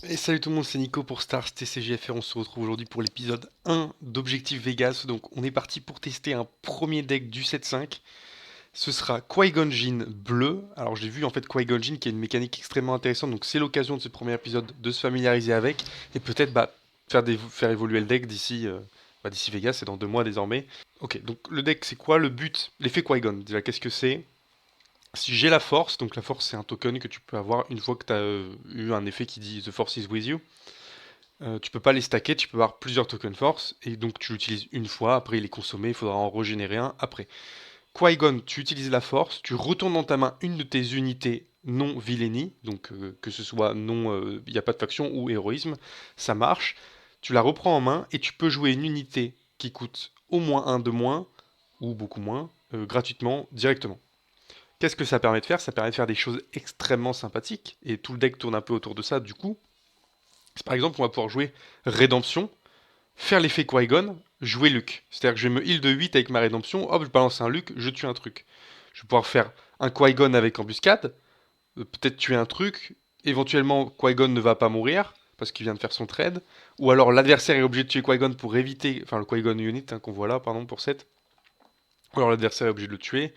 Et salut tout le monde, c'est Nico pour Stars TCGFR. On se retrouve aujourd'hui pour l'épisode 1 d'Objectif Vegas. Donc on est parti pour tester un premier deck du 7-5. Ce sera Qui-Gon Jinn bleu. Alors j'ai vu en fait Qui-Gon Jinn qui a une mécanique extrêmement intéressante. Donc c'est l'occasion de ce premier épisode de se familiariser avec. Et peut-être faire évoluer le deck d'ici Vegas, c'est dans 2 mois désormais. Ok, donc le deck c'est quoi? Le but, l'effet Qui-Gon. Déjà qu'est-ce que c'est? Si j'ai la force, donc la force c'est un token que tu peux avoir une fois que tu as eu un effet qui dit The Force is with you. Tu peux pas les stacker, tu peux avoir plusieurs tokens force, et donc tu l'utilises une fois, après il est consommé, il faudra en régénérer un après. Qui-Gon, tu utilises la force, tu retournes dans ta main une de tes unités non villainy, donc que ce soit non, il n'y a pas de faction ou héroïsme, ça marche. Tu la reprends en main et tu peux jouer une unité qui coûte au moins un de moins, ou beaucoup moins, gratuitement, directement. Qu'est-ce que ça permet de faire? Ça permet de faire des choses extrêmement sympathiques, et tout le deck tourne un peu autour de ça du coup. Par exemple, on va pouvoir jouer Rédemption, faire l'effet Qui-Gon, jouer Luke. C'est-à-dire que je vais me heal de 8 avec ma rédemption, hop, je balance un Luke, je tue un truc. Je vais pouvoir faire un Qui-Gon avec embuscade, peut-être tuer un truc, éventuellement Qui-Gon ne va pas mourir, parce qu'il vient de faire son trade, ou alors l'adversaire est obligé de tuer Qui-Gon pour éviter, enfin le Qui-Gon unit qu'on voit là, pardon, pour 7. Ou alors l'adversaire est obligé de le tuer,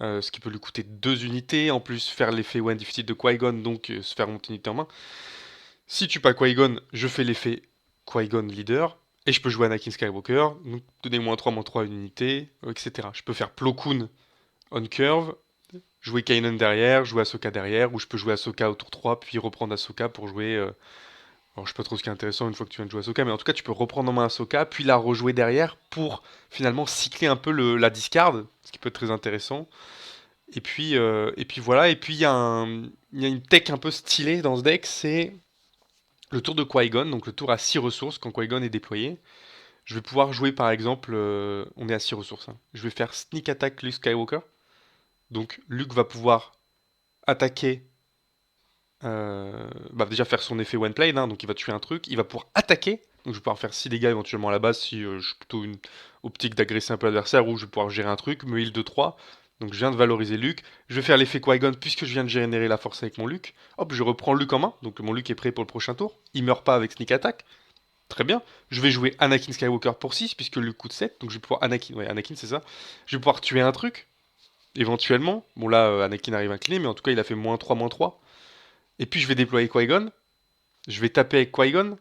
ce qui peut lui coûter 2 unités, en plus faire l'effet One Defeated de Qui-Gon, donc se faire monter une unité en main. Si tu pas Qui-Gon, je fais l'effet Qui-Gon leader, et je peux jouer Anakin Skywalker, donc donner -3/-3 à une unité, etc. Je peux faire Plo Koon on curve, jouer Kanan derrière, jouer Ahsoka derrière, ou je peux jouer Ahsoka au tour 3, puis reprendre Ahsoka pour jouer... alors je sais pas trop ce qui est intéressant une fois que tu viens de jouer Ahsoka, mais en tout cas tu peux reprendre en main Ahsoka, puis la rejouer derrière pour finalement cycler un peu la discard, ce qui peut être très intéressant. Et puis voilà, et puis il y a une tech un peu stylée dans ce deck, c'est le tour de Qui-Gon, donc le tour à 6 ressources quand Qui-Gon est déployé. Je vais pouvoir jouer par exemple, on est à 6 ressources, hein. Je vais faire Sneak Attack Luke Skywalker. Donc Luke va pouvoir attaquer, déjà faire son effet One Play, hein, donc il va tuer un truc. Il va pouvoir attaquer, donc je vais pouvoir faire 6 dégâts éventuellement à la base si je suis plutôt une optique d'agresser un peu l'adversaire, ou je vais pouvoir gérer un truc, me heal de 3. Donc je viens de valoriser Luke. Je vais faire l'effet Qui-Gon puisque je viens de générer la force avec mon Luke. Hop, je reprends Luke en main, donc mon Luke est prêt pour le prochain tour. Il meurt pas avec Sneak Attack. Très bien. Je vais jouer Anakin Skywalker pour 6 puisque le coûte 7. Donc je vais pouvoir Anakin. Ouais, Anakin, c'est ça. Je vais pouvoir tuer un truc, éventuellement. Bon, là, Anakin arrive incliné, mais en tout cas, il a fait -3/-3. Et puis je vais déployer Qui-Gon. Je vais taper avec Qui-Gon.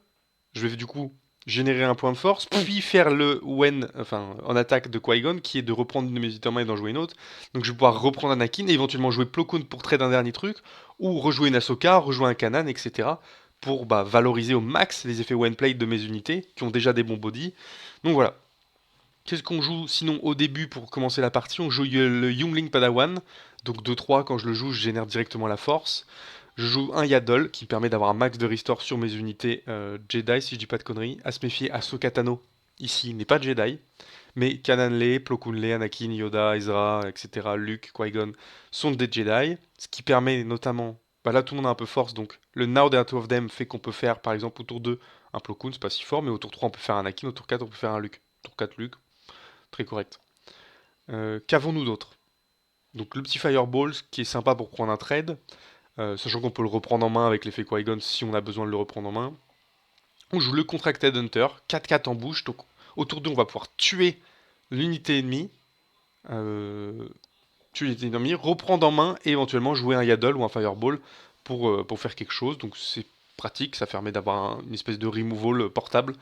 Je vais du coup générer un point de force, puis faire le Wen, enfin, en attaque de Qui-Gon, qui est de reprendre une de mes unités en main et d'en jouer une autre. Donc je vais pouvoir reprendre Anakin et éventuellement jouer Plo Koon pour trade un dernier truc, ou rejouer une Ahsoka, rejouer un Kanan, etc. Pour valoriser au max les effets one play de mes unités, qui ont déjà des bons bodies. Donc voilà. Qu'est-ce qu'on joue sinon au début pour commencer la partie? On joue le Youngling Padawan. Donc 2-3, quand je le joue, je génère directement la force. Je joue un Yaddle qui me permet d'avoir un max de restore sur mes unités Jedi, si je dis pas de conneries. À se méfier, Ahsoka Tano, ici, n'est pas Jedi. Mais Kanan Le, Plo Koon Le, Anakin, Yoda, Ezra, etc., Luke, Qui-Gon sont des Jedi. Ce qui permet notamment. Là, tout le monde a un peu force, donc le Now the Two of Them fait qu'on peut faire, par exemple, au tour 2, un Plo Koon, c'est pas si fort, mais au tour 3, on peut faire un Anakin, au tour 4, on peut faire un Luke. Tour 4, Luke, très correct. Qu'avons-nous d'autre? Donc le petit Fireball, qui est sympa pour prendre un trade, sachant qu'on peut le reprendre en main avec l'effet Qui-Gon si on a besoin de le reprendre en main. On joue le Contracted Hunter, 4-4 en bouche, donc autour d'eux on va pouvoir tuer l'unité ennemie, euh, reprendre en main et éventuellement jouer un Yaddle ou un Fireball pour faire quelque chose. Donc c'est pratique, ça permet d'avoir une espèce de removal portable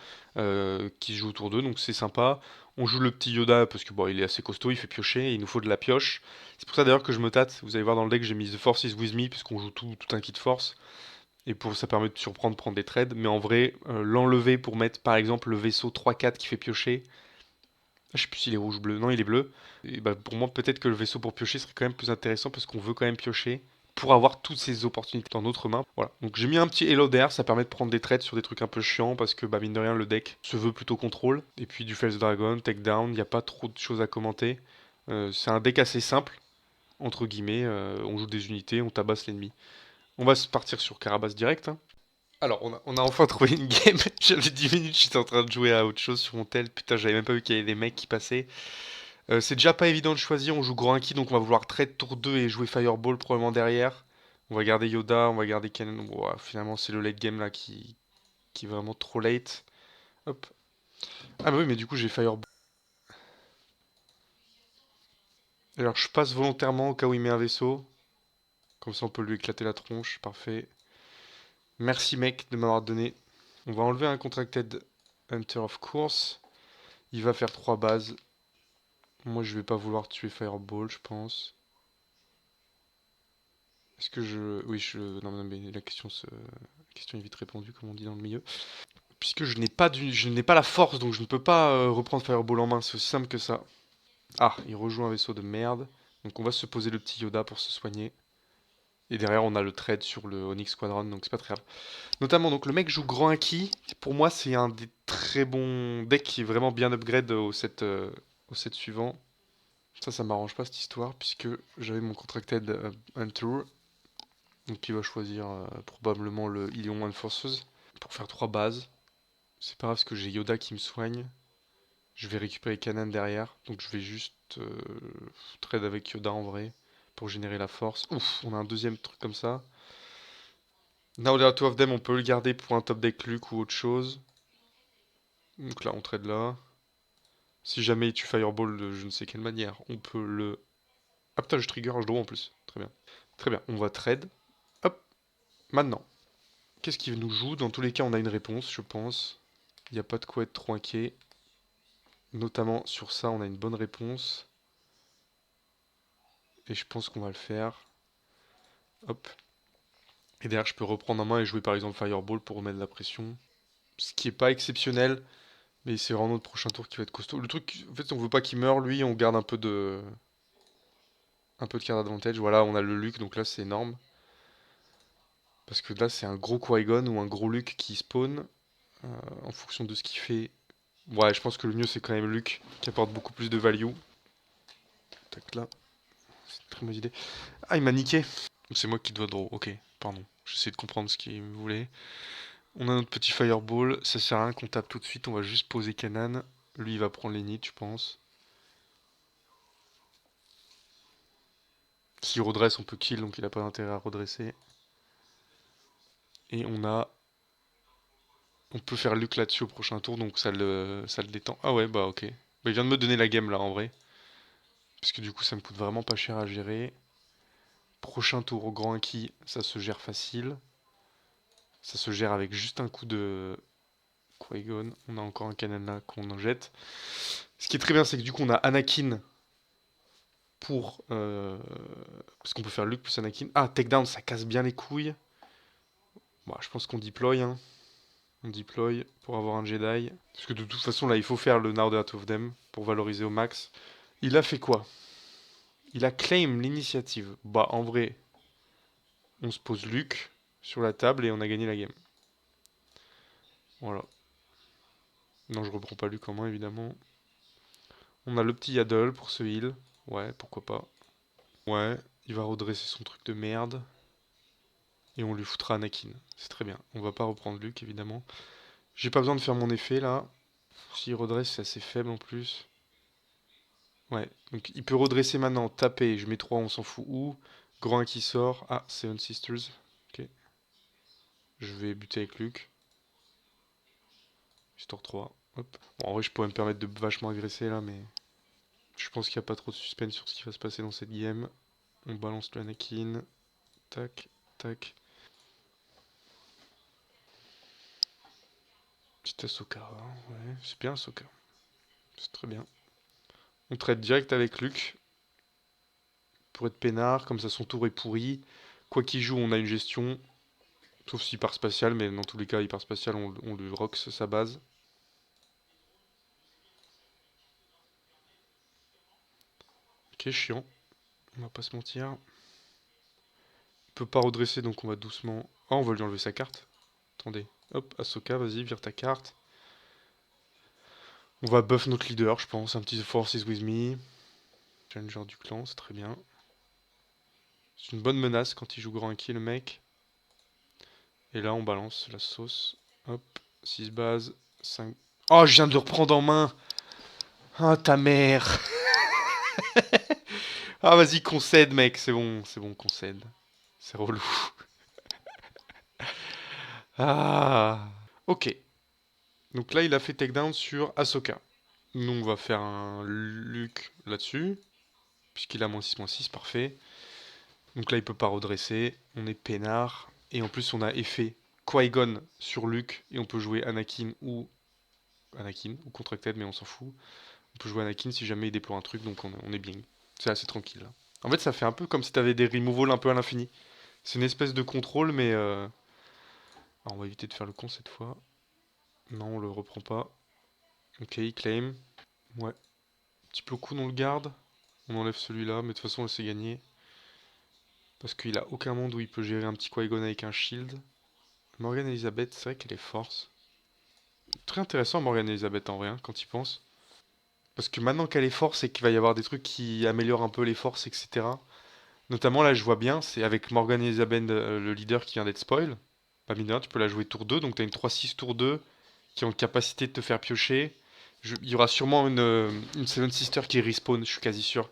qui se joue autour d'eux, donc c'est sympa. On joue le petit Yoda parce que bon, il est assez costaud, il fait piocher, et il nous faut de la pioche. C'est pour ça d'ailleurs que je me tâte. Vous allez voir dans le deck, j'ai mis The Force is with me puisqu'on joue tout un kit force. Et ça permet de surprendre, prendre des trades. Mais en vrai, l'enlever pour mettre par exemple le vaisseau 3-4 qui fait piocher, je sais plus s'il est rouge ou bleu. Non, il est bleu. Et pour moi, peut-être que le vaisseau pour piocher serait quand même plus intéressant parce qu'on veut quand même piocher pour avoir toutes ces opportunités dans notre main. Voilà. Donc j'ai mis un petit Hello d'air, ça permet de prendre des trades sur des trucs un peu chiants parce que mine de rien le deck se veut plutôt contrôle. Et puis du Fels Dragon, Takedown, il n'y a pas trop de choses à commenter. C'est un deck assez simple, entre guillemets. On joue des unités, on tabasse l'ennemi. On va se partir sur Carabas direct, hein. Alors, on a enfin trouvé une game. J'avais 10 minutes, j'étais en train de jouer à autre chose sur mon tel. Putain, j'avais même pas vu qu'il y avait des mecs qui passaient. C'est déjà pas évident de choisir. On joue Grand Inky, donc on va vouloir trade tour 2 et jouer Fireball probablement derrière. On va garder Yoda, on va garder Kanan. Ouah, finalement, c'est le late game là qui est vraiment trop late. Hop. Ah bah oui, mais du coup, j'ai Fireball. Alors, je passe volontairement au cas où il met un vaisseau. Comme ça, on peut lui éclater la tronche. Parfait. Merci, mec, de m'avoir donné. On va enlever un Contracted Hunter of course. Il va faire 3 bases. Moi, je vais pas vouloir tuer Fireball, je pense. Est-ce que je... Oui, je... Non, non, mais la question est vite répondue, comme on dit dans le milieu. Puisque je n'ai pas la force, donc je ne peux pas reprendre Fireball en main. C'est aussi simple que ça. Ah, il rejoue un vaisseau de merde. Donc on va se poser le petit Yoda pour se soigner. Et derrière, on a le trade sur le Onyx Squadron, donc c'est pas très grave. Notamment, donc le mec joue Grand Haki. Pour moi, c'est un des très bons decks qui est vraiment bien upgrade au set suivant. Ça m'arrange pas cette histoire, puisque j'avais mon Contracted Hunter. Donc il va choisir probablement le Ilion One Forces pour faire 3 bases. C'est pas grave parce que j'ai Yoda qui me soigne. Je vais récupérer Kanan derrière. Donc je vais juste trade avec Yoda en vrai pour générer la force. Ouf, on a un deuxième truc comme ça. Now there are two of them, on peut le garder pour un top deck Luke ou autre chose. Donc là on trade là. Si jamais il tue Fireball de je ne sais quelle manière, on peut le... Ah putain, je trigger un draw en plus. Très bien. Très bien, on va trade. Hop, maintenant. Qu'est-ce qu'il nous joue? Dans tous les cas, on a une réponse, je pense. Il n'y a pas de quoi être trop inquiet. Notamment sur ça, on a une bonne réponse. Et je pense qu'on va le faire. Hop. Et derrière, je peux reprendre en main et jouer par exemple Fireball pour remettre de la pression. Ce qui est pas exceptionnel, mais c'est vraiment notre prochain tour qui va être costaud. Le truc, en fait, on veut pas qu'il meure, lui, on garde un peu de card advantage. Voilà, on a le Luke, donc là, c'est énorme. Parce que là, c'est un gros Qui-Gon ou un gros Luke qui spawn. En fonction de ce qu'il fait. Ouais, je pense que le mieux, c'est quand même Luke, qui apporte beaucoup plus de value. Tac, là. C'est une très mauvaise idée. Ah, il m'a niqué. C'est moi qui dois draw. Ok, pardon. J'essaie de comprendre ce qu'il voulait. On a notre petit fireball. Ça sert à rien qu'on tape tout de suite. On va juste poser Kanan. Lui, il va prendre les nids, je pense. S'il redresse, on peut kill, donc il a pas d'intérêt à redresser. Et on a... On peut faire Luke là-dessus au prochain tour, donc ça le détend. Ah ouais, bah ok. Bah, il vient de me donner la game là, en vrai. Parce que du coup, ça me coûte vraiment pas cher à gérer. Prochain tour au grand acquis, ça se gère facile. Ça se gère avec juste un coup de Qui-Gon. On a encore un Kanana qu'on en jette. Ce qui est très bien, c'est que du coup, on a Anakin pour... parce qu'on peut faire Luke plus Anakin. Ah, takedown, ça casse bien les couilles. Bon, je pense qu'on deploy. Hein. On deploy pour avoir un Jedi. Parce que de toute façon, là, il faut faire le Now the Out of Them pour valoriser au max. Il a fait quoi? Il a claim l'initiative. Bah, en vrai, on se pose Luke sur la table et on a gagné la game. Voilà. Non, je reprends pas Luke en main, évidemment. On a le petit Yaddle pour ce heal. Ouais, pourquoi pas. Ouais, il va redresser son truc de merde. Et on lui foutra Anakin. C'est très bien. On va pas reprendre Luke, évidemment. J'ai pas besoin de faire mon effet, là. S'il redresse, c'est assez faible en plus. Ouais, donc il peut redresser maintenant, taper. Je mets 3, on s'en fout où. Grand 1 qui sort. Ah, Seven Sisters. Ok. Je vais buter avec Luke. Histoire 3. Hop. Bon, en vrai, je pourrais me permettre de vachement agresser, là, mais... Je pense qu'il n'y a pas trop de suspense sur ce qui va se passer dans cette game. On balance le Anakin. Tac, tac. Petit Ahsoka, hein, ouais, c'est bien Ahsoka. C'est très bien. On traite direct avec Luke. Pour être peinard, comme ça son tour est pourri. Quoi qu'il joue, on a une gestion. Sauf s'il part spatial, mais dans tous les cas, il part spatial, on lui rocks sa base. Ok, chiant. On va pas se mentir. Il peut pas redresser, donc on va doucement... Oh, on va lui enlever sa carte. Attendez. Hop, Ahsoka, vas-y, vire ta carte. On va buff notre leader, je pense. Un petit Force is with me. Challenger du clan, c'est très bien. C'est une bonne menace quand il joue grand inki, le mec. Et là, on balance la sauce. Hop, 6 bases, 5... Oh, je viens de le reprendre en main. Ah, ta mère. Ah, vas-y, concède, mec. C'est bon, concède. C'est relou. Ah. Ok. Donc là, il a fait takedown sur Ahsoka. Nous, on va faire un Luke là-dessus. Puisqu'il a -6/6, parfait. Donc là, il peut pas redresser. On est peinard. Et en plus, on a effet Qui-Gon sur Luke. Et on peut jouer Anakin ou Contracted, mais on s'en fout. On peut jouer Anakin si jamais il déploie un truc, donc on est bien. C'est assez tranquille là. En fait, ça fait un peu comme si t'avais des removals un peu à l'infini. C'est une espèce de contrôle, mais alors, on va éviter de faire le con cette fois. Non, on le reprend pas. Ok, il claim. Ouais. Petit peu coup on le garde. On enlève celui-là, mais de toute façon, on s'est gagné. Parce qu'il a aucun monde où il peut gérer un petit Qui-Gon avec un shield. Morgan Elizabeth, c'est vrai qu'elle est force. Très intéressant Morgan Elizabeth en vrai, hein, quand il pense. Parce que maintenant qu'elle est force et qu'il va y avoir des trucs qui améliorent un peu les forces, etc. Notamment là, je vois bien, c'est avec Morgan Elizabeth, le leader qui vient d'être spoil. Pas mineur, tu peux la jouer tour 2, donc t'as une 3-6 tour 2 qui ont une capacité de te faire piocher. Il y aura sûrement une Seven Sister qui respawn, je suis quasi sûr.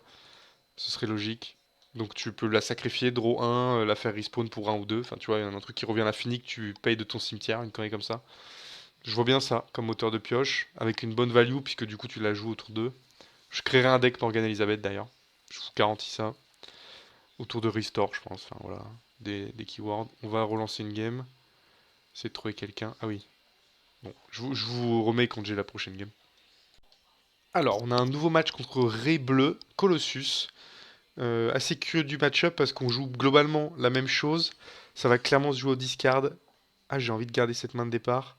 Ce serait logique. Donc tu peux la sacrifier, draw 1, la faire respawn pour un ou deux. Enfin, tu vois, il y a un truc qui revient à l'infini que tu payes de ton cimetière, une connerie comme ça. Je vois bien ça comme moteur de pioche, avec une bonne value, puisque du coup tu la joues au tour 2. Je créerai un deck Morgan Elizabeth d'ailleurs. Je vous garantis ça. Autour de Restore, je pense. Enfin voilà, des keywords. On va relancer une game. C'est de trouver quelqu'un. Ah oui. Bon, je vous remets quand j'ai la prochaine game. Alors, on a un nouveau match contre Ray Bleu, Colossus. Assez curieux du match-up parce qu'on joue globalement la même chose. Ça va clairement se jouer au discard. Ah, j'ai envie de garder cette main de départ.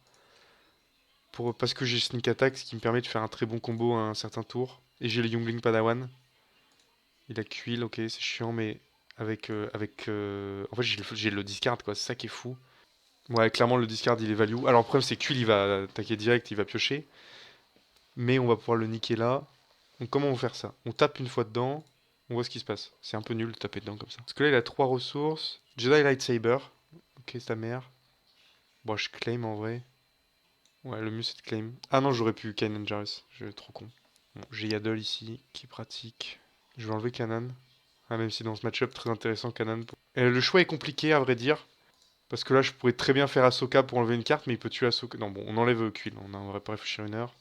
Parce que j'ai Sneak Attack, ce qui me permet de faire un très bon combo à un certain tour. Et j'ai le Youngling Padawan. Il a Quill, ok, c'est chiant, mais en fait, j'ai le discard, quoi. C'est ça qui est fou. Ouais, clairement, le discard, il est value. Alors, le problème, c'est que Quill, il va attaquer direct, il va piocher. Mais on va pouvoir le niquer là. Donc, comment on va faire ça? On tape une fois dedans. On voit ce qui se passe. C'est un peu nul de taper dedans comme ça. Parce que là, il a 3 ressources. Jedi Lightsaber. Ok, c'est ta mère. Bon, je claim en vrai. Ouais, le mieux, c'est de claim. Ah non, j'aurais pu Kanan Jarrus. Je suis trop con. Bon, j'ai Yaddle ici, qui est pratique. Je vais enlever Kanan. Ah, même si dans ce match-up, très intéressant, Kanan. Le choix est compliqué, à vrai dire. Parce que là, je pourrais très bien faire Ahsoka pour enlever une carte, mais il peut tuer Ahsoka. Non, bon, on enlève Quill. On n'aurait pas réfléchir une heure.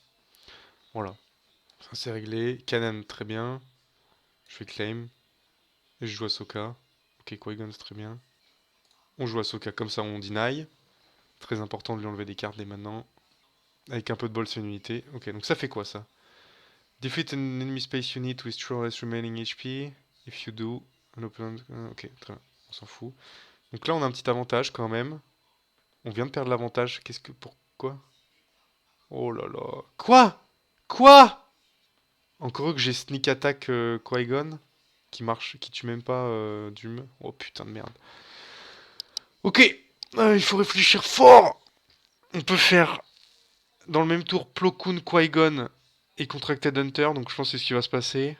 Voilà. Ça, c'est réglé. Kanan, très bien. Je fais claim. Et je joue Ahsoka. Ok, Qui-Gon, c'est très bien. On joue Ahsoka, comme ça, on deny. Très important de lui enlever des cartes dès maintenant. Avec un peu de bol, c'est une unité. Ok, donc ça fait quoi, ça? Defeat an enemy space unit with less remaining HP. If you do, an opponent... Ok, très bien. On s'en fout. Donc là, on a un petit avantage, quand même. On vient de perdre l'avantage. Qu'est-ce que... Pourquoi? Oh là là. Quoi? Quoi? Encore heureux que j'ai Sneak Attack Qui-Gon, qui marche, qui tue même pas Dume. Oh putain de merde. Ok, il faut réfléchir fort. On peut faire dans le même tour Plo Koon, Qui-Gon et Contracted Hunter, donc je pense que c'est ce qui va se passer.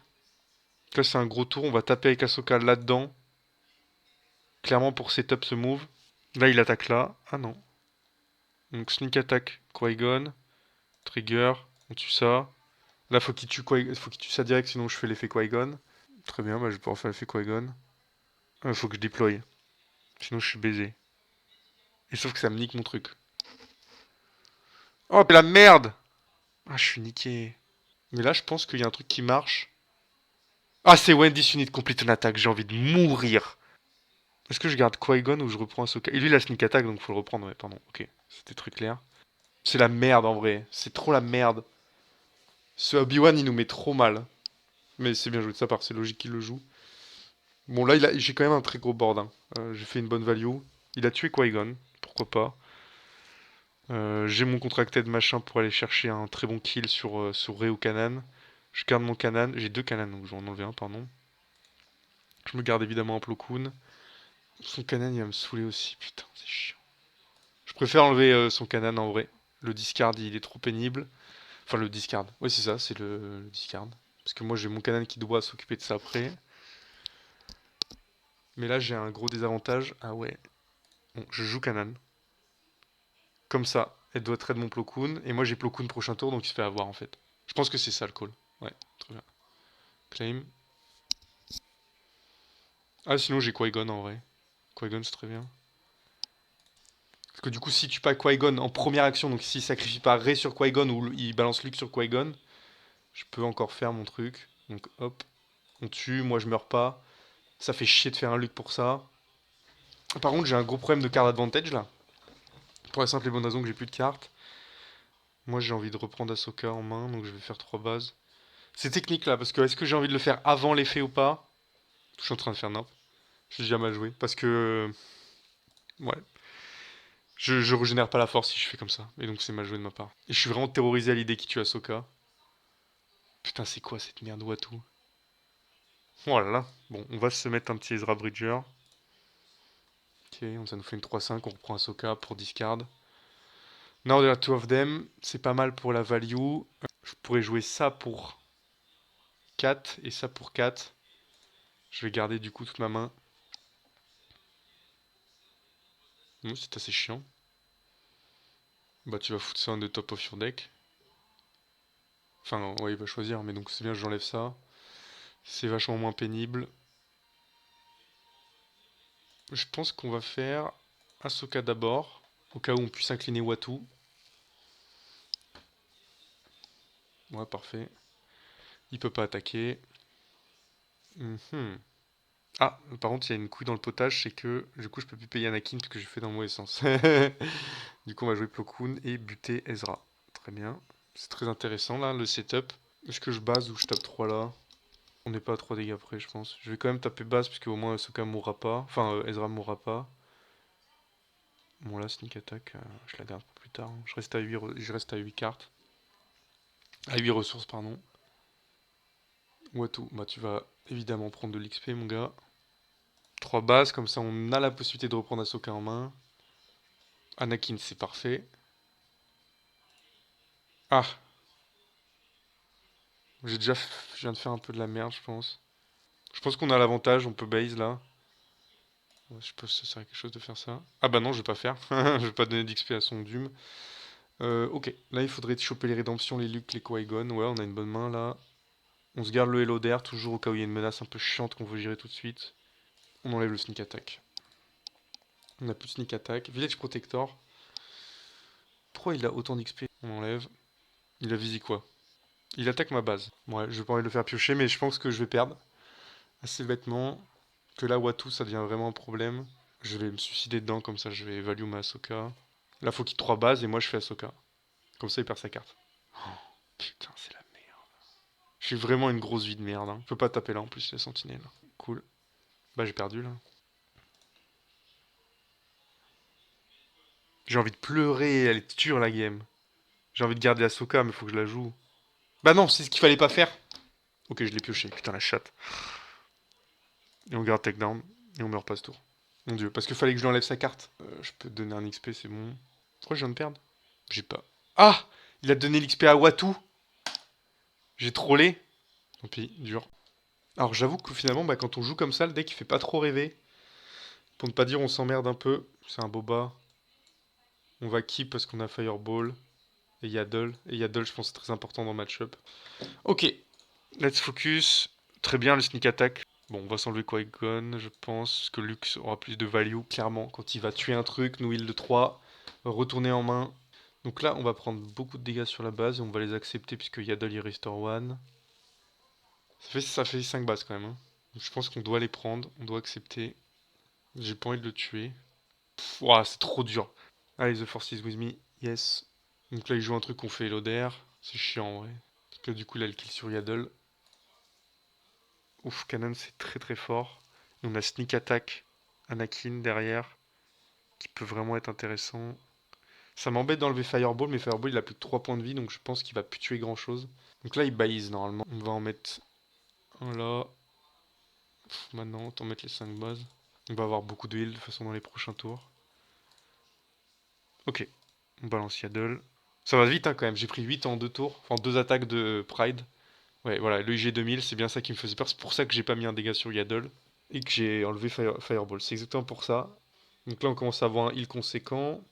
Là c'est un gros tour, on va taper avec Ahsoka là-dedans. Clairement pour setup ce move. Là il attaque là. Ah non. Donc Sneak Attack Qui-Gon. Trigger. On tue ça. Là faut qu'il tue ça direct sinon je fais l'effet Qui-Gon. Très bien, bah, je vais pouvoir faire l'effet Qui-Gon. Faut que je déploie. Sinon je suis baisé. Et sauf que ça me nique mon truc. Oh, mais la merde! Ah, je suis niqué. Mais là, je pense qu'il y a un truc qui marche. Ah, c'est when this unit complete an attack. J'ai envie de mourir. Est-ce que je garde Qui-Gon ou je reprends Ahsoka? Et lui, il a sneak attack, donc faut le reprendre. Ouais, pardon. Ok, c'était très clair. C'est la merde en vrai. C'est trop la merde. Ce Obi-Wan, il nous met trop mal. Mais c'est bien joué de sa part, c'est logique qu'il le joue. Bon, là, j'ai quand même un très gros board, hein. J'ai fait une bonne value. Il a tué Qui-Gon. Pourquoi pas. J'ai mon contracted machin pour aller chercher un très bon kill sur Rey ou Kanan. Je garde mon Kanan. J'ai deux Kanan, donc je vais en enlever un, pardon. Je me garde évidemment un Plo Koon. Son Kanan, il va me saouler aussi. Putain, c'est chiant. Je préfère enlever son Kanan en vrai. Le discard, il est trop pénible. Enfin, le discard. Oui, c'est ça, c'est le discard. Parce que moi, j'ai mon Kanan qui doit s'occuper de ça après. Mais là, j'ai un gros désavantage. Ah ouais. Bon, je joue Kanan. Comme ça. Elle doit trade mon Plo Koon. Et moi, j'ai Plo Koon prochain tour, donc il se fait avoir en fait. Je pense que c'est ça le call. Ouais, très bien. Claim. Ah, sinon, j'ai Qui-Gon en vrai. Qui-Gon, c'est très bien. Parce que du coup, si tu pas Qui-Gon en première action, donc s'il sacrifie pas Rey sur Qui-Gon ou il balance Luke sur Qui-Gon, je peux encore faire mon truc. Donc hop, on tue, moi je meurs pas. Ça fait chier de faire un Luke pour ça. Par contre, j'ai un gros problème de card advantage là. Pour la simple et bonne raison que j'ai plus de cartes. Moi j'ai envie de reprendre Ahsoka en main, donc je vais faire 3 bases. C'est technique là, parce que est-ce que j'ai envie de le faire avant l'effet ou pas? Je suis en train de faire n'importe. J'ai déjà mal joué. Parce que. Ouais. Je régénère pas la force si je fais comme ça. Et donc c'est mal joué de ma part. Et je suis vraiment terrorisé à l'idée qu'il tue Ahsoka. Putain, c'est quoi cette merde Watu? Oh là là. Bon, on va se mettre un petit Ezra Bridger. Ok, ça nous fait une 3-5. On reprend Ahsoka pour discard. Now there are two of them. C'est pas mal pour la value. Je pourrais jouer ça pour 4 et ça pour 4. Je vais garder du coup toute ma main. C'est assez chiant. Bah tu vas foutre ça on the top of your deck. Enfin, ouais, il va choisir, mais donc c'est bien, j'enlève ça. C'est vachement moins pénible. Je pense qu'on va faire Ahsoka d'abord, au cas où on puisse incliner Watu. Ouais, parfait. Il peut pas attaquer. Mhm. Ah, par contre, il y a une couille dans le potage, c'est que du coup, je peux plus payer Anakin parce que j'ai fait dans le mauvais sens. Du coup, on va jouer Plo Koon et buter Ezra. Très bien. C'est très intéressant là, le setup. Est-ce que je base ou je tape 3 là? On n'est pas à 3 dégâts près, je pense. Je vais quand même taper base parce qu'au moins Ahsoka mourra pas. Enfin, Ezra mourra pas. Bon, là, sneak attack, je la garde pour plus tard, hein. Je reste à 8 cartes. À 8 ressources, pardon. Watu, bah tu vas évidemment prendre de l'XP, mon gars. 3 bases, comme ça on a la possibilité de reprendre Ahsoka en main. Anakin, c'est parfait. Ah, je viens de faire un peu de la merde, je pense. Je pense qu'on a l'avantage, on peut base là. Ouais, je pense que ça sert à quelque chose de faire ça. Ah bah non, je vais pas faire. Je vais pas donner d'XP à son Doom. Ok, là il faudrait choper les rédemptions, les Luke, les Qui-Gon. Ouais, on a une bonne main là. On se garde le Hello d'air, toujours au cas où il y a une menace un peu chiante qu'on veut gérer tout de suite. On enlève le sneak attack. On a plus de sneak attack. Village Protector. Pourquoi il a autant d'XP? On enlève. Il a visé quoi? Il attaque ma base. Ouais, je vais pas envie de le faire piocher, mais je pense que je vais perdre assez bêtement. Que là, Watu, ça devient vraiment un problème. Je vais me suicider dedans, comme ça je vais value ma Ahsoka. Là, faut qu'il 3 bases et moi je fais Ahsoka. Comme ça, il perd sa carte. Oh, putain, c'est la merde. Je suis vraiment une grosse vie de merde, hein. Je peux pas taper là en plus, la sentinelle. Cool. Bah, j'ai perdu là. J'ai envie de pleurer, elle est dure la game. J'ai envie de garder Ahsoka, mais faut que je la joue. Bah non, c'est ce qu'il fallait pas faire. Ok, je l'ai pioché, putain la chatte. Et on garde takedown, et on meurt pas ce tour. Mon dieu, parce qu'il fallait que je lui enlève sa carte. Je peux te donner un XP, c'est bon. Pourquoi je viens de perdre? J'ai pas. Ah! Il a donné l'XP à Watu. J'ai trollé. Tant pis, dur. Alors j'avoue que finalement, bah, quand on joue comme ça, le deck il fait pas trop rêver. Pour ne pas dire on s'emmerde un peu. C'est un boba. On va keep parce qu'on a Fireball. Et Yaddle. Et Yaddle, je pense, c'est très important dans le match-up. Ok, let's focus. Très bien le sneak attack. Bon, on va s'enlever Qui-Gon, je pense, parce que Lux aura plus de value, clairement, quand il va tuer un truc, nous heal de 3, retourner en main. Donc là, on va prendre beaucoup de dégâts sur la base, et on va les accepter, puisque Yaddle, il restore 1. Ça fait 5 bases, quand même, hein. Donc je pense qu'on doit les prendre, on doit accepter. J'ai pas envie de le tuer. Ouah, c'est trop dur. Allez, The Force is with me, yes. Donc là, il joue un truc qu'on fait Hello d'air. C'est chiant, en vrai. Parce que du coup, là, il kill sur Yaddle. Ouf, Canon, c'est très très fort. Et on a Sneak Attack, Anakin derrière, qui peut vraiment être intéressant. Ça m'embête d'enlever Fireball, mais Fireball il a plus que 3 points de vie, donc je pense qu'il va plus tuer grand chose. Donc là il baise normalement. On va en mettre un là. Maintenant, autant mettre les 5 bases. On va avoir beaucoup de heal de toute façon dans les prochains tours. Ok, on balance Yaddle. Ça va vite hein, quand même, j'ai pris 8 en 2 tours, enfin 2 attaques de Pride. Ouais voilà, le IG 2000, c'est bien ça qui me faisait peur, c'est pour ça que j'ai pas mis un dégât sur Yaddle. Et que j'ai enlevé Fireball, c'est exactement pour ça. Donc là on commence à avoir un heal conséquent.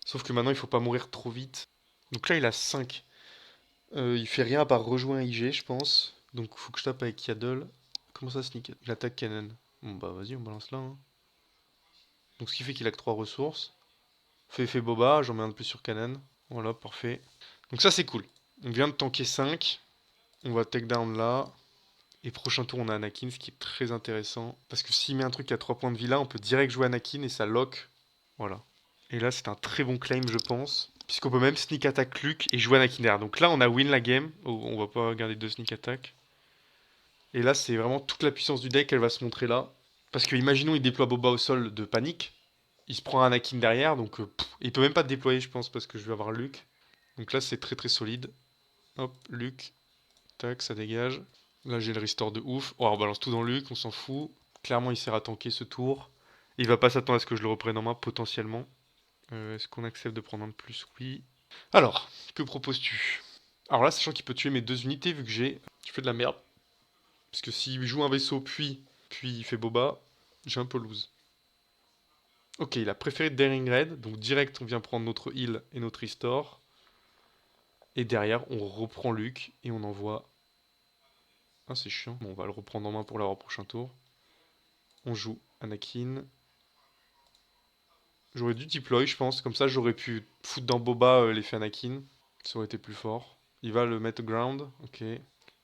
Sauf que maintenant il faut pas mourir trop vite. Donc là il a 5. Il fait rien à part rejoindre un IG je pense. Donc faut que je tape avec Yaddle. Comment ça sneak? Il attaque Cannon. Bon bah vas-y on balance là, hein. Donc ce qui fait qu'il a que 3 ressources. Fait Boba, j'en mets un de plus sur Cannon. Voilà, parfait. Donc ça c'est cool. On vient de tanker 5. On va take down là. Et prochain tour on a Anakin, ce qui est très intéressant. Parce que s'il met un truc à 3 points de vie là, on peut direct jouer Anakin et ça lock. Voilà. Et là c'est un très bon claim je pense. Puisqu'on peut même sneak attack Luke et jouer Anakin derrière. Donc là on a win la game. Oh, on va pas garder 2 sneak attack. Et là c'est vraiment toute la puissance du deck, elle va se montrer là. Parce que imaginons il déploie Boba au sol de panique. Il se prend un Anakin derrière, donc il peut même pas te déployer, je pense, parce que je vais avoir Luke. Donc là, c'est très très solide. Hop, Luke. Tac, ça dégage. Là, j'ai le restore de ouf. Oh, on balance tout dans Luke, on s'en fout. Clairement, il sert à tanker ce tour. Il va pas s'attendre à ce que je le reprenne en main, potentiellement. Est-ce qu'on accepte de prendre un de plus? Oui. Alors, que proposes-tu? Alors là, sachant qu'il peut tuer mes 2 unités, vu que je fais de la merde. Parce que s'il joue un vaisseau, puis il fait Boba, j'ai un peu lose. Ok, il a préféré Daring Raid, donc direct on vient prendre notre heal et notre restore. Et derrière on reprend Luke et on envoie... Ah c'est chiant, bon on va le reprendre en main pour l'avoir au prochain tour. On joue Anakin. J'aurais dû deploy je pense, comme ça j'aurais pu foutre dans Boba l'effet Anakin. Ça aurait été plus fort. Il va le mettre ground, ok.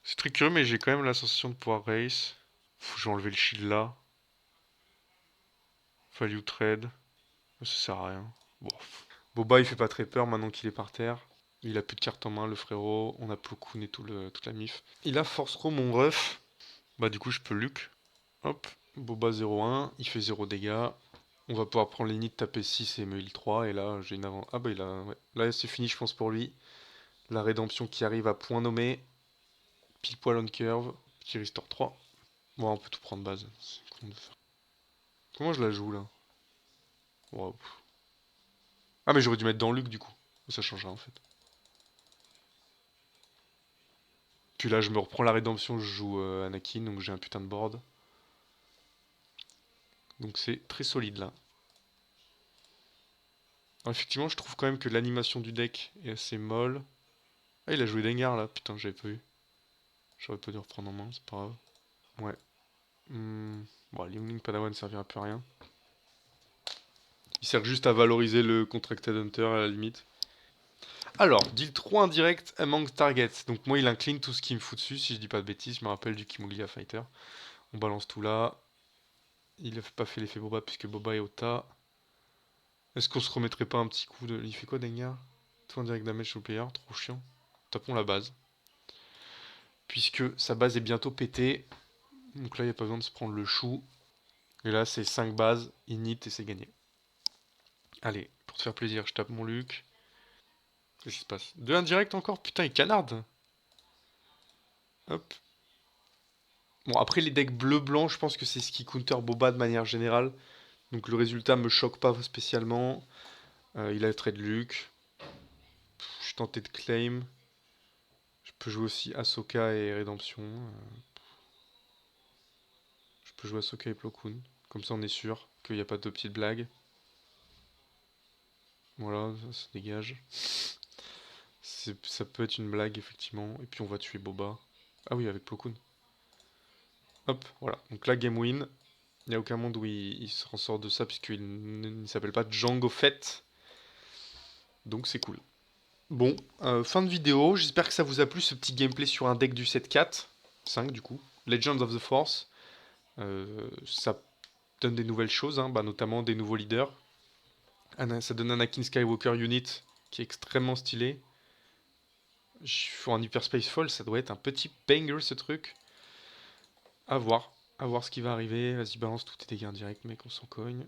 C'est très curieux mais j'ai quand même la sensation de pouvoir race. Faut que j'ai enlevé le shield là. Value trade. Ça sert à rien. Bon. Boba il fait pas très peur maintenant qu'il est par terre. Il a plus de cartes en main, le frérot. On a Plo Koon et toute la mif. Il a Force Row, mon ref. Bah, du coup, je peux Luke. Hop. Boba 0-1. Il fait 0 dégâts. On va pouvoir prendre l'init, taper 6 et me heal 3. Et là, j'ai une avant. Ah, bah, il a. Ouais. Là, c'est fini, je pense, pour lui. La rédemption qui arrive à point nommé. Pile poil on curve. Petit restore 3. Bon, on peut tout prendre base. Comment je la joue là? Wow. Ah, mais j'aurais dû mettre dans Luke du coup. Ça changera en fait. Puis là, je me reprends la rédemption, je joue Anakin, donc j'ai un putain de board. Donc c'est très solide là. Alors, effectivement, je trouve quand même que l'animation du deck est assez molle. Ah, il a joué Dengar là, putain, j'avais pas vu. J'aurais pas dû reprendre en main, c'est pas grave. Ouais. Bon, Liu Padawan servira un peu à rien. Il sert juste à valoriser le Contracted Hunter à la limite. Alors, deal 3 indirect among targets. Donc moi, il incline tout ce qui me fout dessus, si je dis pas de bêtises. Je me rappelle du Kimoglia Fighter. On balance tout là. Il a pas fait l'effet Boba puisque Boba est au tas. Est-ce qu'on se remettrait pas un petit coup de... Il fait quoi, Dengar? Tout indirect damage au player, trop chiant. Tapons la base. Puisque sa base est bientôt pétée. Donc là, il n'y a pas besoin de se prendre le chou. Et là, c'est 5 bases, init et c'est gagné. Allez, pour te faire plaisir, je tape mon Luc. Qu'est-ce qui se passe? 2 indirect encore? Putain, il canarde. Hop. Bon, après les decks bleu-blanc, je pense que c'est ce qui counter Boba de manière générale. Donc le résultat me choque pas spécialement. Il a trade Luc. Je suis tenté de claim. Je peux jouer aussi Ahsoka et Rédemption. Je peux jouer Ahsoka et Plo Koon. Comme ça, on est sûr qu'il n'y a pas de petites blagues. Voilà, ça se dégage. Ça peut être une blague, effectivement. Et puis on va tuer Boba. Ah oui, avec Plo Koon. Hop, voilà. Donc là, game win. Il n'y a aucun monde où il se ressort de ça, puisqu'il ne s'appelle pas Django Fett. Donc c'est cool. Bon, fin de vidéo. J'espère que ça vous a plu, ce petit gameplay sur un deck du 7-4. 5 du coup. Legends of the Force. Ça donne des nouvelles choses, hein, bah, notamment des nouveaux leaders. Ça donne un Anakin Skywalker Unit qui est extrêmement stylé. En Hyperspace Fall, ça doit être un petit banger ce truc. À voir ce qui va arriver. Vas-y, balance tous tes dégâts indirects, mec, on s'en cogne.